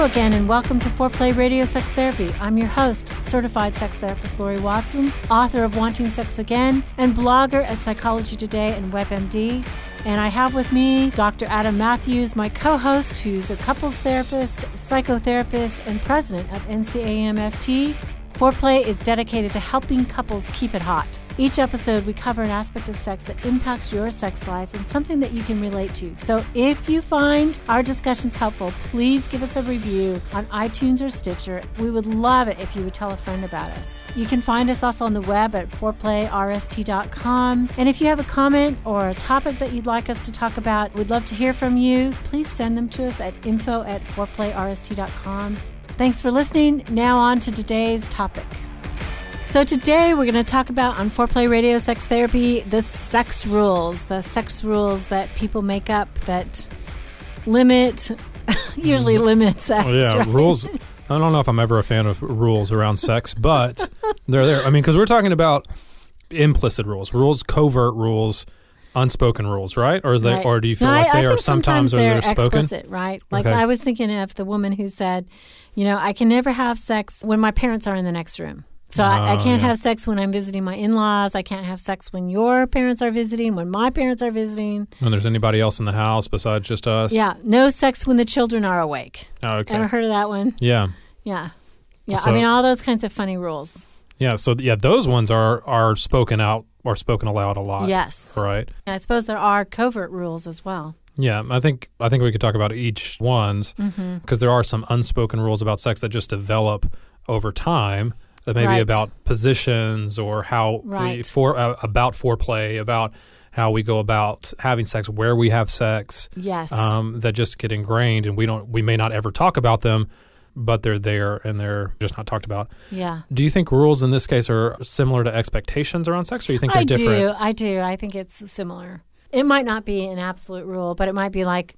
again, and welcome to Foreplay Radio Sex Therapy. I'm your host, certified sex therapist Laurie Watson, author of Wanting Sex Again, and blogger at Psychology Today and WebMD. And I have with me Dr. Adam Mathews, my co-host, who's a couples therapist, psychotherapist, and president of NCAMFT. Foreplay is dedicated to helping couples keep it hot. Each episode, we cover an aspect of sex that impacts your sex life and something that you can relate to. So if you find our discussions helpful, please give us a review on iTunes or Stitcher. We would love it if you would tell a friend about us. You can find us also on the web at foreplayrst.com. And if you have a comment or a topic that you'd like us to talk about, we'd love to hear from you. Please send them to us at info@foreplayrst.com. Thanks for listening. Now on to today's topic. So today we're going to talk about, on Foreplay Radio Sex Therapy, the sex rules that people make up that usually limit sex. Well, yeah, right? Rules. I don't know if I'm ever a fan of rules around sex, but they're there. I mean, because we're talking about implicit rules, covert rules, unspoken rules, right? Or right. Or do you feel like they are sometimes they're spoken? Explicit, right? Like okay. I was thinking of the woman who said, I can never have sex when my parents are in the next room. So I can't have sex when I'm visiting my in-laws. I can't have sex when your parents are visiting, when my parents are visiting. When there's anybody else in the house besides just us. Yeah. No sex when the children are awake. Oh, okay. Ever heard of that one? Yeah. Yeah. Yeah. So, I mean, all those kinds of funny rules. Yeah. So, those ones are spoken out or spoken aloud a lot. Yes. Right. I suppose there are covert rules as well. Yeah, I think we could talk about each ones because there are some unspoken rules about sex that just develop over time. That may be about positions or how about foreplay, about how we go about having sex, where we have sex. Yes, that just get ingrained, and we may not ever talk about them, but they're there and they're just not talked about. Yeah. Do you think rules in this case are similar to expectations around sex, or you think they're different? I do. I think it's similar. It might not be an absolute rule, but it might be like,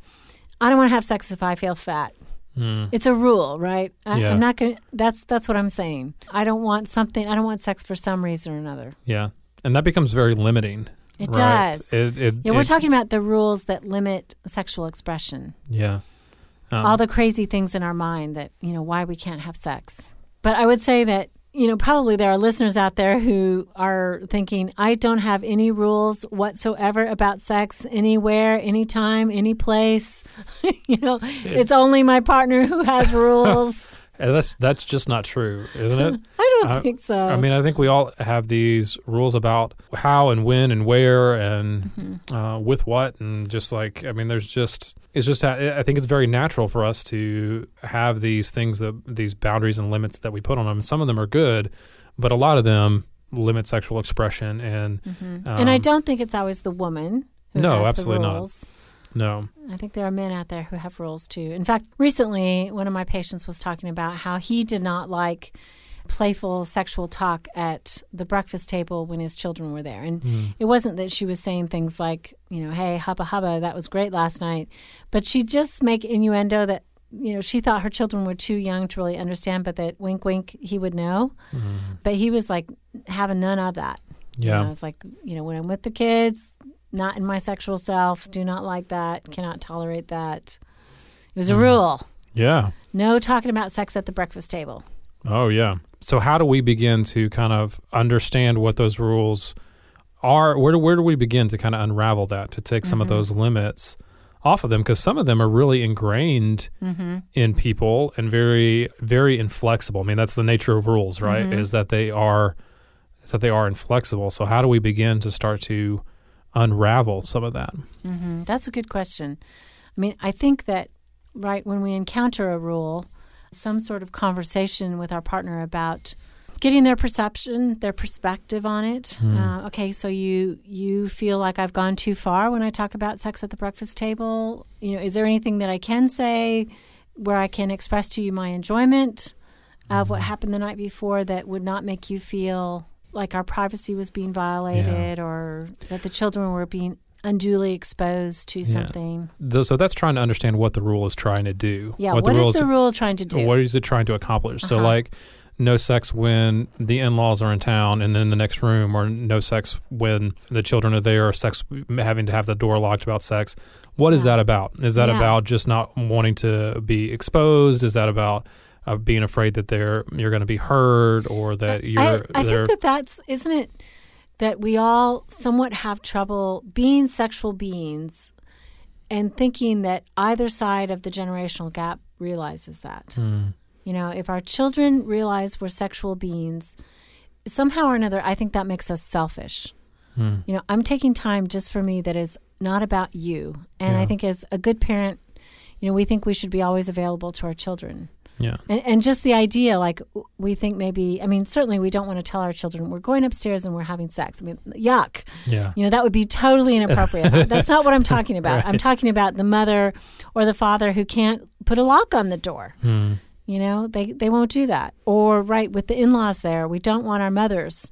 I don't want to have sex if I feel fat. It's a rule, right? I'm not going to, that's what I'm saying. I don't want sex for some reason or another. Yeah. And that becomes very limiting. It right? does. We're talking about the rules that limit sexual expression. Yeah. All the crazy things in our mind that, why we can't have sex. But I would say that, probably there are listeners out there who are thinking, I don't have any rules whatsoever about sex anywhere, anytime, any place. It's only my partner who has rules. And that's just not true, isn't it? I don't think so. I mean, I think we all have these rules about how and when and where and with what, and just like, I mean, I think it's very natural for us to have these things, these boundaries and limits that we put on them. Some of them are good, but a lot of them limit sexual expression. And and I don't think it's always the woman who has absolutely the rules. Not. No. I think there are men out there who have rules too. In fact, recently, one of my patients was talking about how he did not like playful sexual talk at the breakfast table when his children were there. And it wasn't that she was saying things like, hey, hubba hubba, that was great last night. But she'd just make innuendo that, she thought her children were too young to really understand, but that wink, wink, he would know. But he was like having none of that. Yeah. It's like, when I'm with the kids, not in my sexual self, do not like that, cannot tolerate that. It was a rule. Yeah. No talking about sex at the breakfast table. Oh, yeah. So how do we begin to kind of understand what those rules are? Where do we begin to kind of unravel that, to take some of those limits off of them? Because some of them are really ingrained in people and very, very inflexible. I mean, that's the nature of rules, right? Is that they are inflexible. So how do we begin to start to unravel some of that? That's a good question. I mean, I think that, when we encounter a rule, some sort of conversation with our partner about getting their perception, their perspective on it. Okay, so you feel like I've gone too far when I talk about sex at the breakfast table. Is there anything that I can say where I can express to you my enjoyment of what happened the night before that would not make you feel like our privacy was being violated or that the children were being unduly exposed to something. So that's trying to understand what the rule is trying to do. Yeah, what is the rule trying to do? What is it trying to accomplish? So like, no sex when the in-laws are in town and in the next room, or no sex when the children are there, or sex having to have the door locked about sex. What is that about? Is that about just not wanting to be exposed? Is that about being afraid that you're going to be heard, or that you're... I think that's, isn't it, that we all somewhat have trouble being sexual beings and thinking that either side of the generational gap realizes that. You know, if our children realize we're sexual beings, somehow or another, I think that makes us selfish. You know, I'm taking time just for me that is not about you. And I think as a good parent, you know, we think we should be always available to our children. Yeah. And just the idea, like, we think maybe, I mean, certainly we don't want to tell our children we're going upstairs and we're having sex. I mean, yuck. Yeah. You know, that would be totally inappropriate. That's not what I'm talking about. Right. I'm talking about the mother or the father who can't put a lock on the door. You know, they won't do that. Or, right, with the in-laws there, we don't want our mothers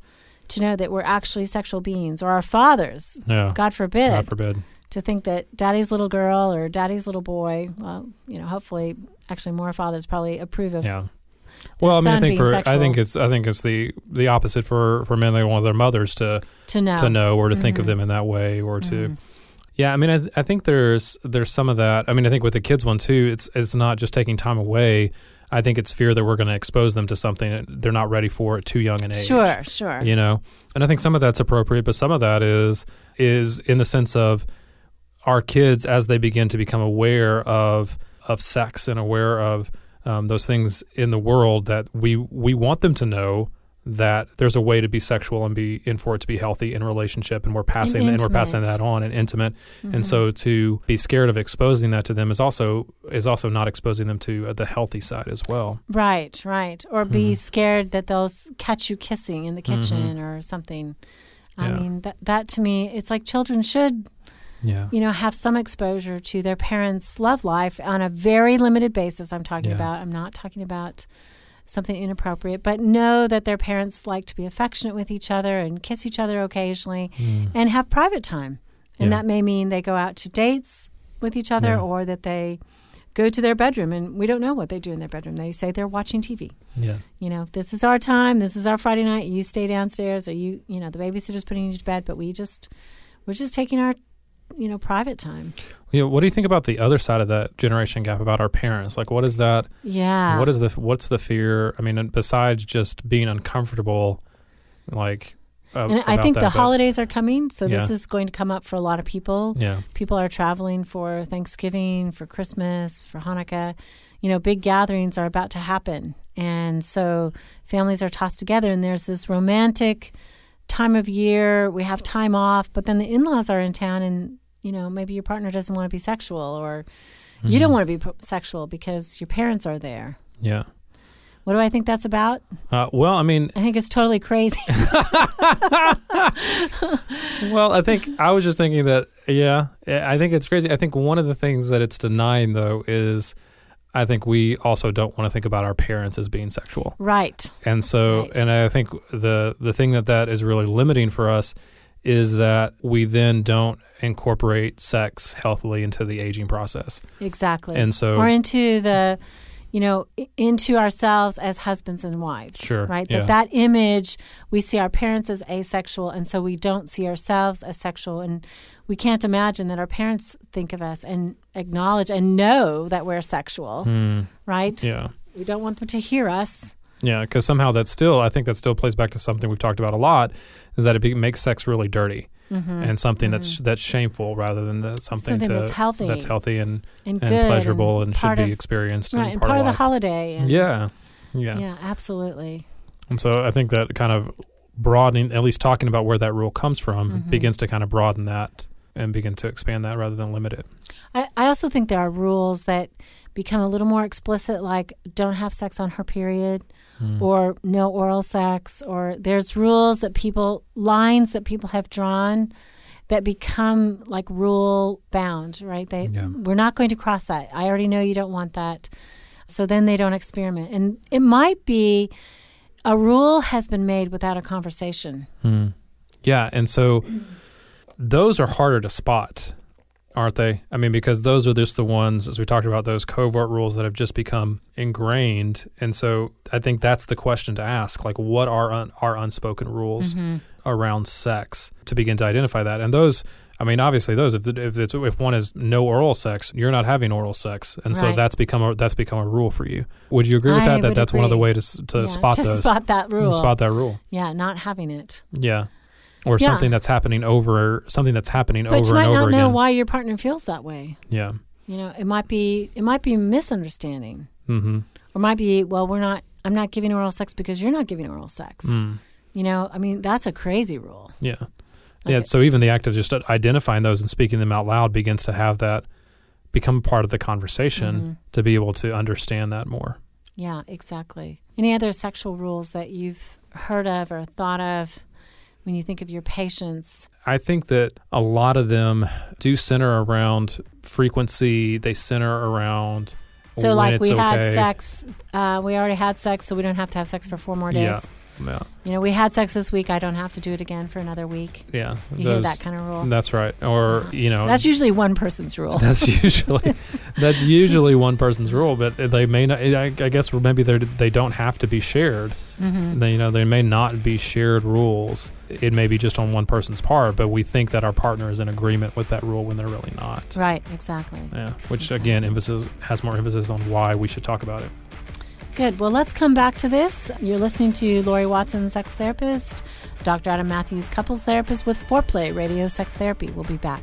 to know that we're actually sexual beings, or our fathers, God forbid, to think that daddy's little girl or daddy's little boy, well, you know, hopefully, actually more fathers probably approve of. Yeah. Well, I mean, I think it's the opposite for men. They want their mothers to know or to think of them in that way, or to. Yeah, I mean, I think there's some of that. I mean, I think with the kids one too, it's not just taking time away. I think it's fear that we're going to expose them to something that they're not ready for at too young an age. Sure. You know, and I think some of that's appropriate, but some of that is in the sense of our kids, as they begin to become aware of sex and aware of those things in the world, that we want them to know that there's a way to be sexual and for it to be healthy in relationship, and we're passing that on, and intimate. And so to be scared of exposing that to them is also not exposing them to the healthy side as well. Right. Or be scared that they'll catch you kissing in the kitchen or something. I mean, that to me, it's like children should you know, have some exposure to their parents' love life on a very limited basis. I'm not talking about something inappropriate, but know that their parents like to be affectionate with each other and kiss each other occasionally and have private time. And that may mean they go out to dates with each other, or that they go to their bedroom, and we don't know what they do in their bedroom. They say they're watching TV. Yeah. You know, this is our time, this is our Friday night, you stay downstairs, or you know, the babysitter's putting you to bed, but we're just taking our, you know, private time. Yeah. What do you think about the other side of that generation gap, about our parents? Like, what is that? Yeah. What's the fear? I mean, besides just being uncomfortable, like, and I think the holidays are coming, so this is going to come up for a lot of people. Yeah. People are traveling for Thanksgiving, for Christmas, for Hanukkah. You know, big gatherings are about to happen. And so families are tossed together, and there's this romantic time of year. We have time off, but then the in-laws are in town, and, you know, maybe your partner doesn't want to be sexual, or you don't want to be sexual because your parents are there. Yeah. What do I think that's about? Well, I mean, I think it's totally crazy. Well, I was just thinking that, I think it's crazy. I think one of the things that it's denying, though, is I think we also don't want to think about our parents as being sexual. Right. And so, and I think the thing that is really limiting for us is that we then don't incorporate sex healthily into the aging process. Exactly. And so, or into the, you know, into ourselves as husbands and wives. Sure. Right? That image, we see our parents as asexual, and so we don't see ourselves as sexual. And we can't imagine that our parents think of us and acknowledge and know that we're sexual. Right? Yeah. We don't want them to hear us. Yeah, because somehow I think that still plays back to something we've talked about a lot, is that it makes sex really dirty. And something that's shameful, rather than something that's healthy and good pleasurable and should be experienced. Right, and part of the holiday. And yeah, absolutely. And so I think that kind of broadening, at least talking about where that rule comes from, begins to kind of broaden that and begin to expand that rather than limit it. I also think there are rules that become a little more explicit, like don't have sex on her period, or no oral sex, or there's rules lines that people have drawn that become like rule bound, right? We're not going to cross that. I already know you don't want that. So then they don't experiment. And it might be a rule has been made without a conversation. Yeah, and so those are harder to spot aren't they? I mean, because those are just the ones, as we talked about, those covert rules that have just become ingrained. And so I think that's the question to ask, like, what are our unspoken rules around sex, to begin to identify that. And those, I mean, obviously those, if one is no oral sex, you're not having oral sex. And so that's become a rule for you. Would you agree with that? That's one of the ways to spot those. Spot that rule. Spot that rule. Yeah, not having it. Yeah. Or something that's happening over and over again. But you might not know why your partner feels that way. Yeah. You know, it might be misunderstanding. Mm-hmm. Or might be, well, I'm not giving oral sex because you're not giving oral sex. Mm. You know, I mean, that's a crazy rule. Yeah. Okay. Yeah, so even the act of just identifying those and speaking them out loud begins to have that become part of the conversation to be able to understand that more. Yeah, exactly. Any other sexual rules that you've heard of or thought of when you think of your patients? I think that a lot of them do center around frequency. They center around so when like it's we okay. had sex, we already had sex, so we don't have to have sex for 4 more days. Yeah. You know, we had sex this week. I don't have to do it again for another week. Yeah. You hear that kind of rule? That's right. Or, you know. That's usually one person's rule. That's usually one person's rule, but they may not, I guess maybe they don't have to be shared. Mm-hmm. They may not be shared rules. It may be just on one person's part, but we think that our partner is in agreement with that rule when they're really not. Right, exactly. Yeah, which again has more emphasis on why we should talk about it. Good. Well, let's come back to this. You're listening to Laurie Watson, sex therapist, Dr. Adam Mathews, couples therapist with Foreplay Radio Sex Therapy. We'll be back.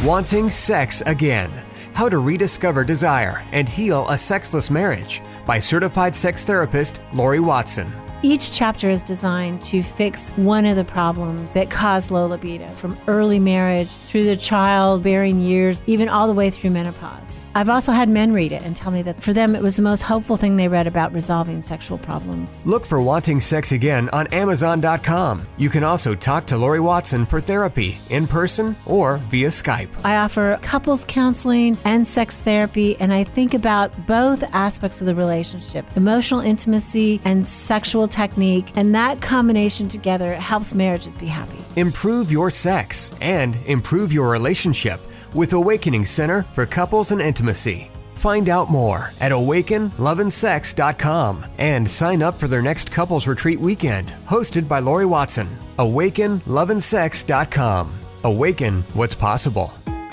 Wanting Sex Again. How to Rediscover Desire and Heal a Sexless Marriage by certified sex therapist Laurie Watson. Each chapter is designed to fix one of the problems that cause low libido, from early marriage through the childbearing years, even all the way through menopause. I've also had men read it and tell me that for them it was the most hopeful thing they read about resolving sexual problems. Look for Wanting Sex Again on Amazon.com. You can also talk to Laurie Watson for therapy in person or via Skype. I offer couples counseling and sex therapy, and I think about both aspects of the relationship, emotional intimacy and sexual technique, and that combination together helps marriages be happy. Improve your sex and improve your relationship with Awakening Center for Couples and Intimacy. Find out more at awakenloveandsex.com and sign up for their next couples retreat weekend, hosted by Laurie Watson. awakenloveandsex.com. Awaken what's possible.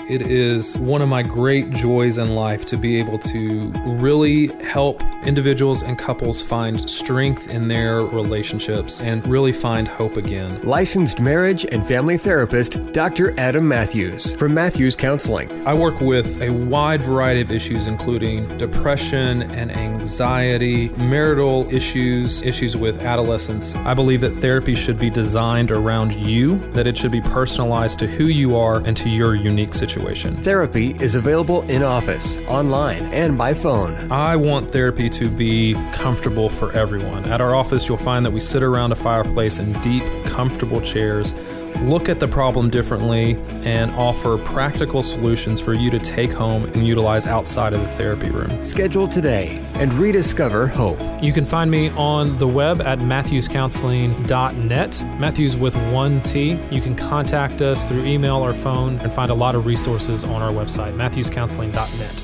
It is one of my great joys in life to be able to really help individuals and couples find strength in their relationships and really find hope again. Licensed marriage and family therapist, Dr. Adam Mathews from Mathews Counseling. I work with a wide variety of issues, including depression and anxiety, marital issues, issues with adolescence. I believe that therapy should be designed around you, that it should be personalized to who you are and to your unique situation. Therapy is available in office, online, and by phone. I want therapy to be comfortable for everyone. At our office, you'll find that we sit around a fireplace in deep, comfortable chairs, look at the problem differently, and offer practical solutions for you to take home and utilize outside of the therapy room. Schedule today and rediscover hope. You can find me on the web at mathewscounseling.net, Mathews with 1 T. You can contact us through email or phone and find a lot of resources on our website, mathewscounseling.net.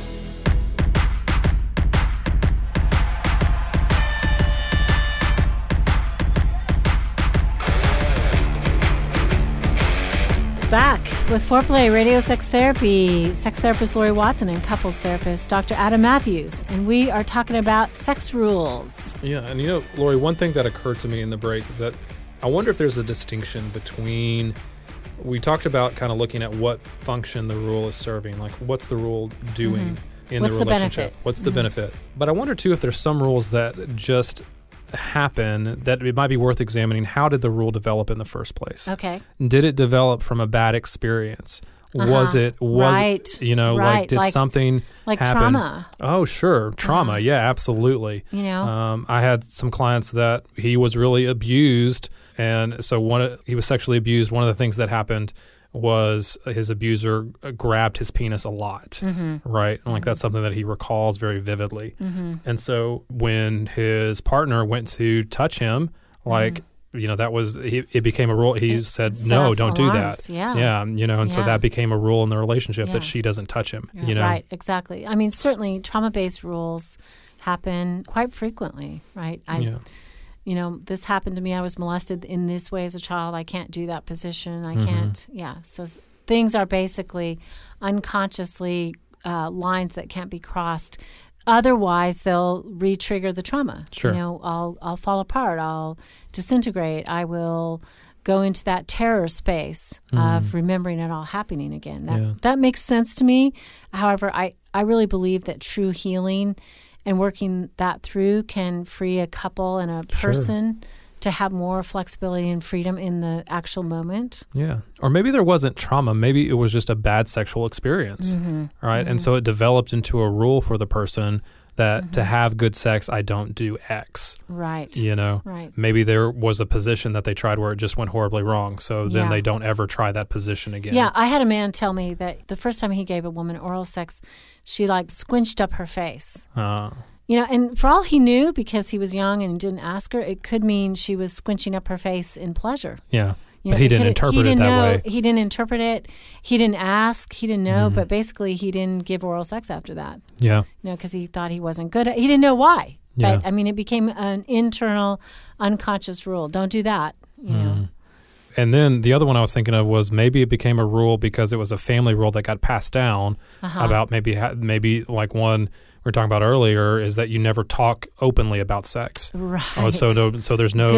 Back with Foreplay Radio Sex Therapy, sex therapist Laurie Watson and couples therapist Dr. Adam Mathews. And we are talking about sex rules. Yeah, and you know, Laurie, one thing that occurred to me in the break is that I wonder if there's a distinction between, we talked about kind of looking at what function the rule is serving, like what's the rule doing in the relationship? What's the benefit? But I wonder too if there's some rules that just happen that it might be worth examining. How did the rule develop in the first place? Okay. Did it develop from a bad experience? Was it, you know, like did something happen? Trauma. Oh, sure. Trauma. Yeah, absolutely. You know, I had some clients that he was really abused. And so he was sexually abused. One of the things that happened was his abuser grabbed his penis a lot, right? And like that's something that he recalls very vividly. And so when his partner went to touch him, like, that was, it became a rule. He said, no, don't do that. Yeah. And so that became a rule in the relationship that she doesn't touch him, Right, exactly. I mean, certainly trauma-based rules happen quite frequently, right? This happened to me. I was molested in this way as a child. I can't do that position. I can't. Yeah. So things are basically unconsciously lines that can't be crossed. Otherwise, they'll re-trigger the trauma. Sure. I'll fall apart. I'll disintegrate. I will go into that terror space of remembering it all happening again. That makes sense to me. However, I really believe that true healing and working that through can free a couple and a person to have more flexibility and freedom in the actual moment. Yeah. Or maybe there wasn't trauma. Maybe it was just a bad sexual experience, right? And so it developed into a rule for the person that to have good sex, I don't do X. Right. Right. Maybe there was a position that they tried where it just went horribly wrong. So then they don't ever try that position again. Yeah. I had a man tell me that the first time he gave a woman oral sex, she squinched up her face. And for all he knew, because he was young and didn't ask her, it could mean she was squinching up her face in pleasure. Yeah. But he didn't interpret it that way. He didn't interpret it. He didn't ask. He didn't know. But basically, he didn't give oral sex after that. Yeah. Because he thought he wasn't good. He didn't know why. Yeah. But, it became an internal, unconscious rule. Don't do that, And then the other one I was thinking of was maybe it became a rule because it was a family rule that got passed down about maybe like one we were talking about earlier is that you never talk openly about sex. Right. So there's no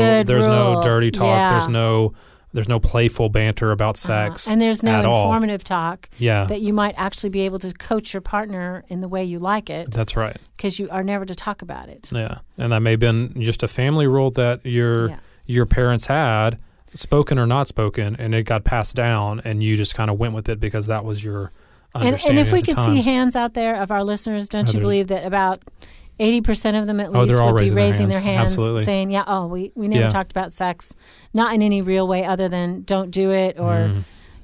dirty talk. Yeah. There's no playful banter about sex. And there's no informative all. talk that you might actually be able to coach your partner in the way you like it. That's right. Because you are never to talk about it. Yeah. And that may have been just a family rule that your parents had, spoken or not spoken, and it got passed down, and you just kind of went with it because that was your understanding. And if we could see hands out there of our listeners, don't you believe that about 80% of them at least would be raising their hands saying, we never talked about sex, not in any real way other than don't do it or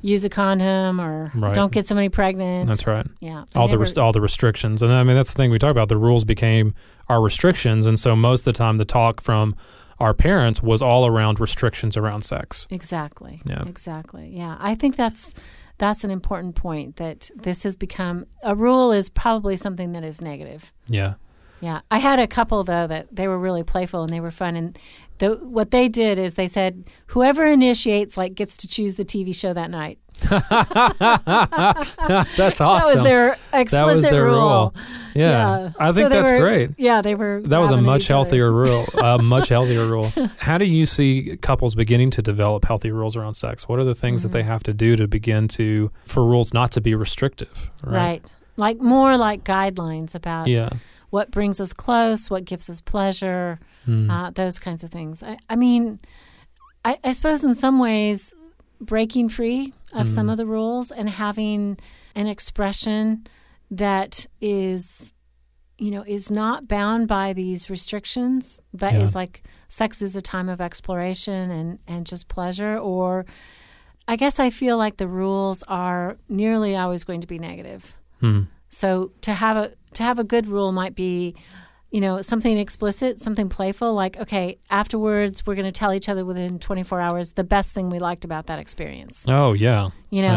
use a condom or don't get somebody pregnant. That's right. Yeah. All the restrictions. And that's the thing we talk about. The rules became our restrictions. And so most of the time the talk from our parents was all around restrictions around sex. Exactly. Yeah. Exactly. Yeah. I think that's an important point, that this has become a rule is probably something that is negative. Yeah. Yeah. I had a couple, though, that they were really playful and they were fun. And what they did is they said, whoever initiates gets to choose the TV show that night. That's awesome. That was their explicit rule. Yeah. I think that's great. Yeah, they were. That was a much healthier rule. Much healthier rule. How do you see couples beginning to develop healthy rules around sex? What are the things that they have to do to begin for rules not to be restrictive? Right. More like guidelines about what brings us close, what gives us pleasure, those kinds of things. I suppose in some ways breaking free of some of the rules and having an expression that is not bound by these restrictions, but is sex is a time of exploration and just pleasure. Or I guess I feel like the rules are nearly always going to be negative. So to have a good rule might be, something explicit, something playful, okay, afterwards we're going to tell each other within 24 hours the best thing we liked about that experience. Oh, yeah.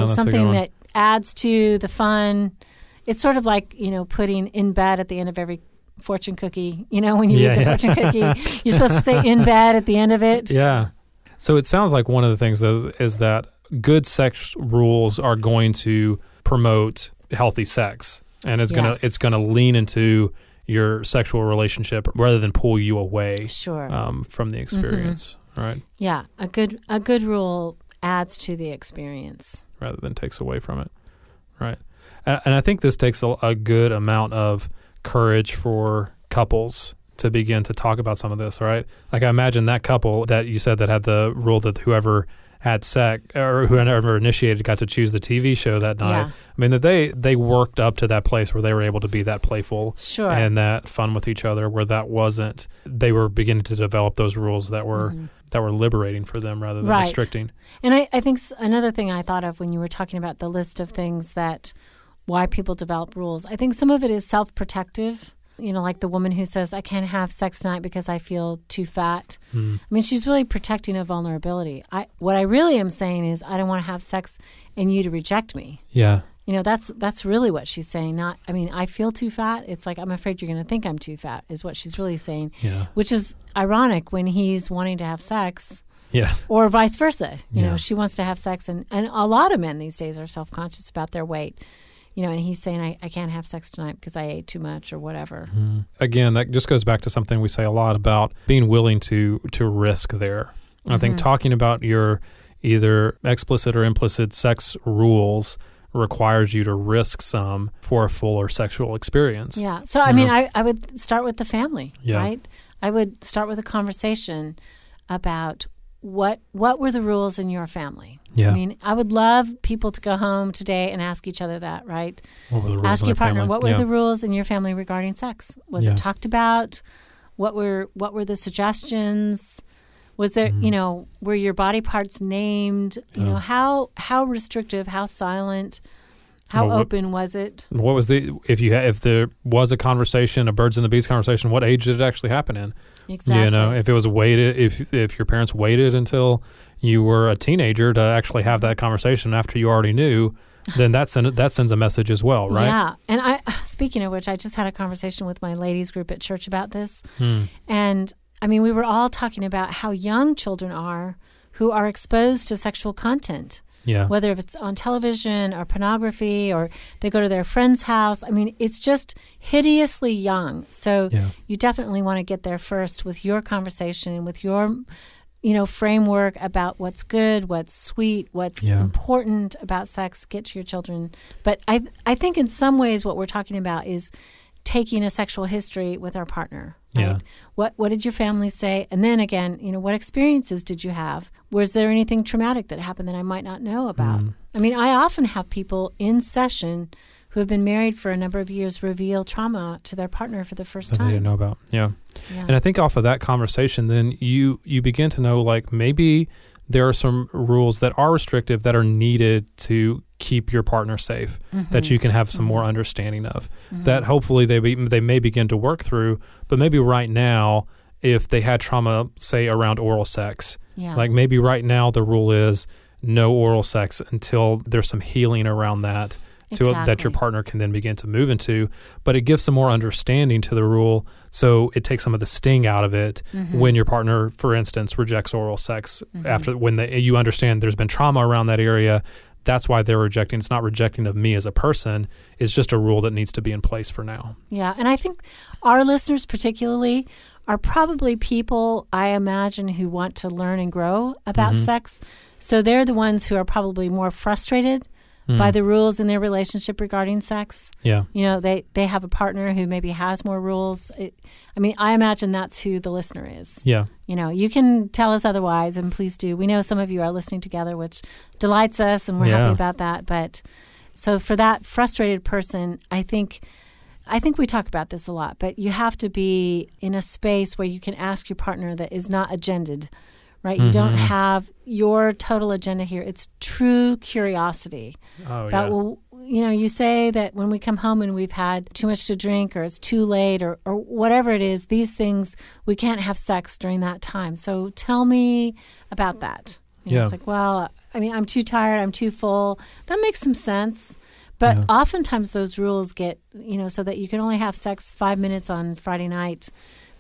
Something that adds to the fun. It's sort of like, putting in bed at the end of every fortune cookie. When you eat the fortune cookie, you're supposed to say in bed at the end of it. Yeah. So it sounds like one of the things is that good sex rules are going to promote healthy sex. And it's gonna lean into your sexual relationship rather than pull you away from the experience, right? Yeah, a good rule adds to the experience rather than takes away from it, right? And I think this takes a good amount of courage for couples to begin to talk about some of this, right? I imagine that couple that you said that had the rule that whoever had sex or whoever initiated got to choose the TV show that night. Yeah. I mean, that they worked up to that place where they were able to be that playful and that fun with each other, where that wasn't. They were beginning to develop those rules that were liberating for them rather than restricting. And I think another thing I thought of when you were talking about the list of things that why people develop rules, I think some of it is self-protective. Like the woman who says, I can't have sex tonight because I feel too fat. I mean, she's really protecting a vulnerability. What I really am saying is I don't want to have sex and you to reject me. Yeah. That's really what she's saying. I feel too fat. It's like, I'm afraid you're going to think I'm too fat is what she's really saying. Yeah. Which is ironic when he's wanting to have sex. Yeah. Or vice versa. She wants to have sex. And a lot of men these days are self-conscious about their weight. And he's saying, I can't have sex tonight because I ate too much or whatever. Mm-hmm. Again, that just goes back to something we say a lot about being willing to risk there. I think talking about your either explicit or implicit sex rules requires you to risk some for a fuller sexual experience. Yeah. So, I would start with the family, yeah. right? I would start with a conversation about what were the rules in your family? Yeah. I would love people to go home today and ask each other that, right? What were the rules ask your partner, family? what were the rules in your family regarding sex? Was it talked about? What were the suggestions? Was there, were your body parts named? How restrictive, how silent, how open was it? What was if there was a conversation, a birds and the bees conversation, what age did it actually happen in? Exactly. If it was waited, if your parents waited until you were a teenager to actually have that conversation after you already knew, then that sends a message as well, right? Yeah. And speaking of which, I just had a conversation with my ladies group at church about this. And we were all talking about how young children are who are exposed to sexual content. Yeah. Whether if it's on television or pornography or they go to their friend's house. It's just hideously young. So you definitely want to get there first with your conversation, with your, framework about what's good, what's sweet, what's important about sex. Get to your children. But I think in some ways what we're talking about is taking a sexual history with our partner. Right? Yeah. What did your family say? And then again, what experiences did you have? Was there anything traumatic that happened that I might not know about? I often have people in session who have been married for a number of years reveal trauma to their partner for the first time. They didn't know about. Yeah. And I think off of that conversation, then you begin to know, like, maybe there are some rules that are restrictive that are needed to keep your partner safe, that you can have some more understanding of, that hopefully they may begin to work through. But maybe right now, if they had trauma, say, around oral sex, like maybe right now the rule is no oral sex until there's some healing around that, that your partner can then begin to move into. But it gives some more understanding to the rule, so it takes some of the sting out of it when your partner, for instance, rejects oral sex after you understand there's been trauma around that area. That's why they're rejecting. It's not rejecting of me as a person. It's just a rule that needs to be in place for now. Yeah, and I think our listeners particularly are probably people, I imagine, who want to learn and grow about sex. So they're the ones who are probably more frustrated by the rules in their relationship regarding sex. Yeah. They have a partner who maybe has more rules. I imagine that's who the listener is. Yeah. You can tell us otherwise, and please do. We know some of you are listening together, which delights us, and we're happy about that. But so for that frustrated person, I think we talk about this a lot, but you have to be in a space where you can ask your partner that is not agendaed, right? You don't have your total agenda here. It's true curiosity. Well, you say that when we come home and we've had too much to drink or it's too late or whatever it is, these things, we can't have sex during that time. So tell me about that. It's like, well, I'm too tired. I'm too full. That makes some sense. But oftentimes those rules get, so that you can only have sex 5 minutes on Friday night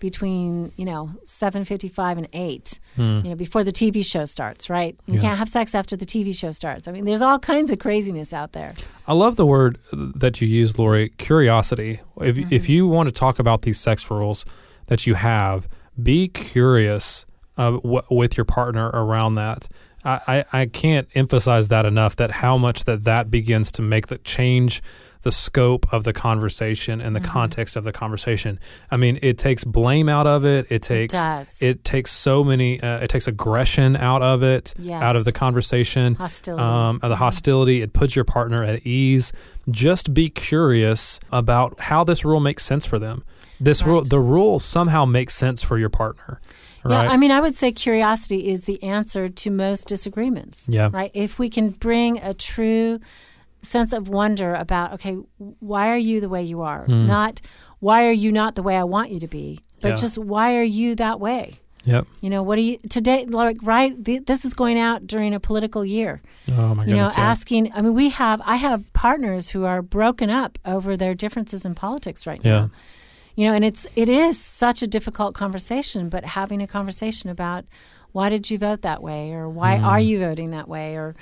between, 7:55 and 8, before the TV show starts, right? You can't have sex after the TV show starts. There's all kinds of craziness out there. I love the word that you use, Laurie, curiosity. If you want to talk about these sex rules that you have, be curious with your partner around that. I can't emphasize that enough, that how much that begins to make the change the scope of the conversation and the context of the conversation. I mean, it takes blame out of it. It takes so many. It takes aggression out of it, out of the conversation. Hostility. The hostility. It puts your partner at ease. Just be curious about how this rule makes sense for them. The rule somehow makes sense for your partner. Right? Yeah, I mean, I would say curiosity is the answer to most disagreements. Yeah. Right. If we can bring a true sense of wonder about, okay, why are you the way you are? Not why are you not the way I want you to be, but just why are you that way? Yep. You know, what do you today? Like, right? This is going out during a political year. Oh my goodness! Asking. I mean, I have partners who are broken up over their differences in politics right now. You know, and it is such a difficult conversation. But having a conversation about why did you vote that way, or why are you voting that way, or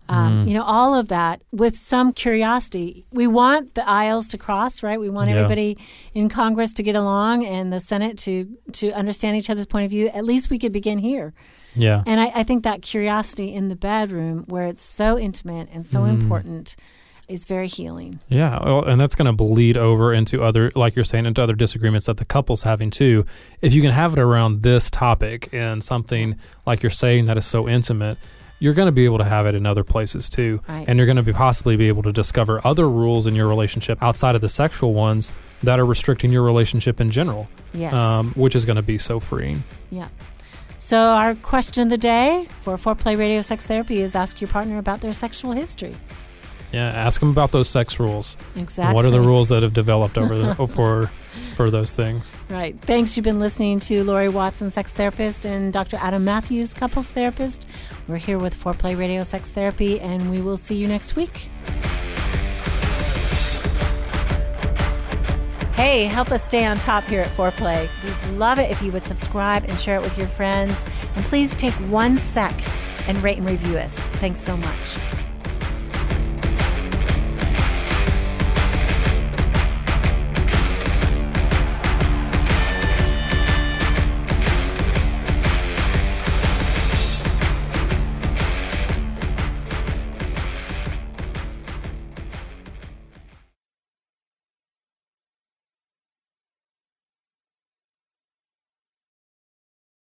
you know, all of that with some curiosity. We want the aisles to cross, right? We want everybody in Congress to get along and the Senate to understand each other's point of view. At least we could begin here. Yeah. And I think that curiosity in the bedroom, where it's so intimate and so important, is very healing. Yeah. Well, and that's going to bleed over into other, like you're saying, into other disagreements that the couple's having too. If you can have it around this topic and something like you're saying that is so intimate, you're going to be able to have it in other places too. Right. And you're going to possibly be able to discover other rules in your relationship outside of the sexual ones that are restricting your relationship in general. Yes. Which is going to be so freeing. Yeah. So our question of the day for Foreplay Radio Sex Therapy is ask your partner about their sexual history. Yeah, ask them about those sex rules. Exactly. What are the rules that have developed over for those things? Right. Thanks. You've been listening to Laurie Watson, sex therapist, and Dr. Adam Mathews, couples therapist. We're here with Foreplay Radio Sex Therapy, and we will see you next week. Hey, help us stay on top here at Foreplay. We'd love it if you would subscribe and share it with your friends. And please take 1 sec and rate and review us. Thanks so much.